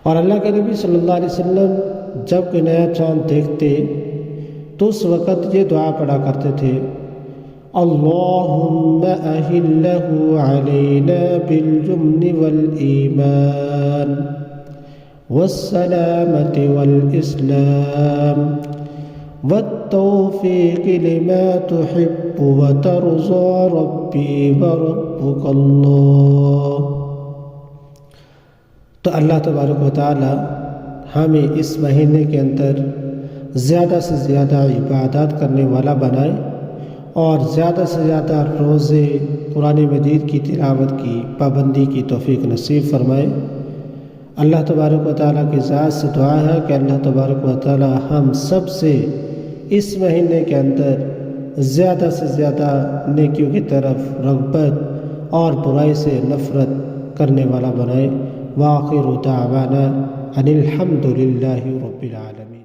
اور اللہ کے نبی صلی اللہ علیہ وسلم جب کوئی نیا چاند دیکھتے تو اس وقت یہ دعا پڑھا کرتے تھے، اللہم اہلہ علینا بالجمن والایمان والسلامت والاسلام والتوفیق لما تحب وترضى ربی وربک اللہ۔ تو اللہ تبارک و تعالی ہمیں اس مہینے کے اندر زیادہ سے زیادہ عبادات کرنے والا بنائے اور زیادہ سے زیادہ روزے قرآن مجید کی تلاوت کی پابندی کی توفیق نصیب فرمائے۔ اللہ تبارک و تعالیٰ کی ذات سے دعا ہے کہ اللہ تبارک و تعالیٰ ہم سب سے اس مہینے کے اندر زیادہ سے زیادہ نیکیوں کی طرف رغبت اور برائی سے نفرت کرنے والا بنائے۔ وآخر دعوانا ان الحمد للہ رب العالمین۔